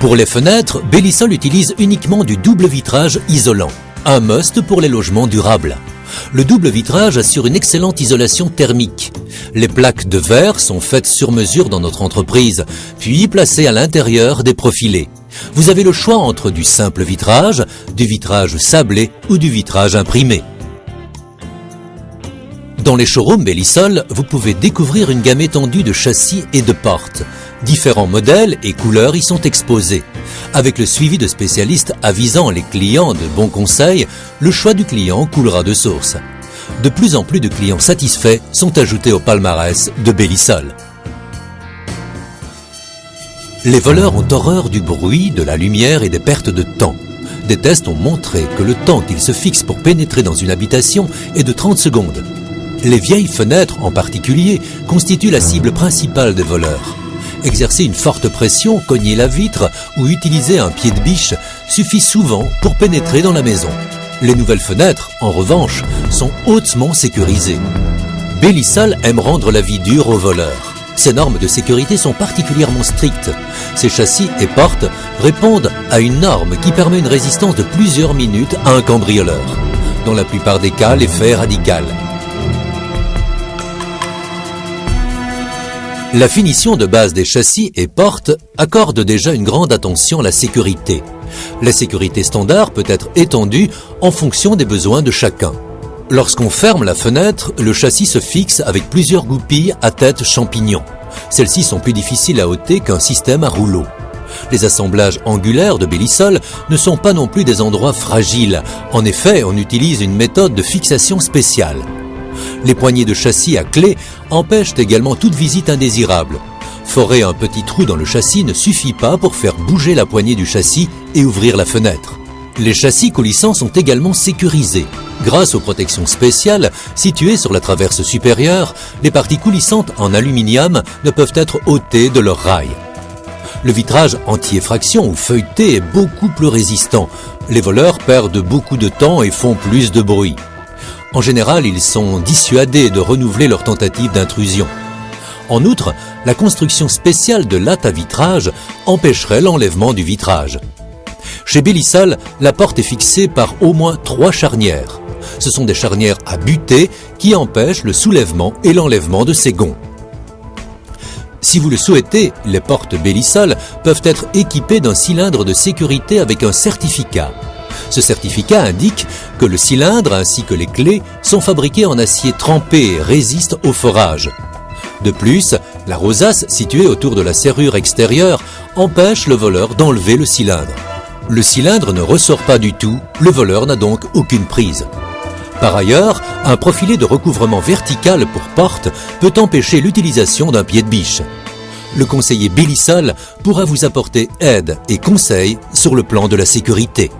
Pour les fenêtres, Bellisol utilise uniquement du double vitrage isolant, un must pour les logements durables. Le double vitrage assure une excellente isolation thermique. Les plaques de verre sont faites sur mesure dans notre entreprise, puis placées à l'intérieur des profilés. Vous avez le choix entre du simple vitrage, du vitrage sablé ou du vitrage imprimé. Dans les showrooms Bellisol, vous pouvez découvrir une gamme étendue de châssis et de portes. Différents modèles et couleurs y sont exposés. Avec le suivi de spécialistes avisant les clients de bons conseils, le choix du client coulera de source. De plus en plus de clients satisfaits sont ajoutés au palmarès de Bellisol. Les voleurs ont horreur du bruit, de la lumière et des pertes de temps. Des tests ont montré que le temps qu'ils se fixent pour pénétrer dans une habitation est de 30 secondes. Les vieilles fenêtres, en particulier, constituent la cible principale des voleurs. Exercer une forte pression, cogner la vitre ou utiliser un pied de biche suffit souvent pour pénétrer dans la maison. Les nouvelles fenêtres, en revanche, sont hautement sécurisées. Bellisol aime rendre la vie dure aux voleurs. Ces normes de sécurité sont particulièrement strictes. Ces châssis et portes répondent à une norme qui permet une résistance de plusieurs minutes à un cambrioleur. Dans la plupart des cas, l'effet est radical. La finition de base des châssis et portes accorde déjà une grande attention à la sécurité. La sécurité standard peut être étendue en fonction des besoins de chacun. Lorsqu'on ferme la fenêtre, le châssis se fixe avec plusieurs goupilles à tête champignon. Celles-ci sont plus difficiles à ôter qu'un système à rouleau. Les assemblages angulaires de Bellisol ne sont pas non plus des endroits fragiles. En effet, on utilise une méthode de fixation spéciale. Les poignées de châssis à clé empêchent également toute visite indésirable. Forer un petit trou dans le châssis ne suffit pas pour faire bouger la poignée du châssis et ouvrir la fenêtre. Les châssis coulissants sont également sécurisés. Grâce aux protections spéciales situées sur la traverse supérieure, les parties coulissantes en aluminium ne peuvent être ôtées de leurs rails. Le vitrage anti-effraction ou feuilleté est beaucoup plus résistant. Les voleurs perdent beaucoup de temps et font plus de bruit. En général, ils sont dissuadés de renouveler leur tentative d'intrusion. En outre, la construction spéciale de lattes à vitrage empêcherait l'enlèvement du vitrage. Chez Bellisol, la porte est fixée par au moins 3 charnières. Ce sont des charnières à butée qui empêchent le soulèvement et l'enlèvement de ces gonds. Si vous le souhaitez, les portes Bellisol peuvent être équipées d'un cylindre de sécurité avec un certificat. Ce certificat indique que le cylindre ainsi que les clés sont fabriqués en acier trempé et résistent au forage. De plus, la rosace située autour de la serrure extérieure empêche le voleur d'enlever le cylindre. Le cylindre ne ressort pas du tout, le voleur n'a donc aucune prise. Par ailleurs, un profilé de recouvrement vertical pour porte peut empêcher l'utilisation d'un pied de biche. Le conseiller Bellisol pourra vous apporter aide et conseils sur le plan de la sécurité.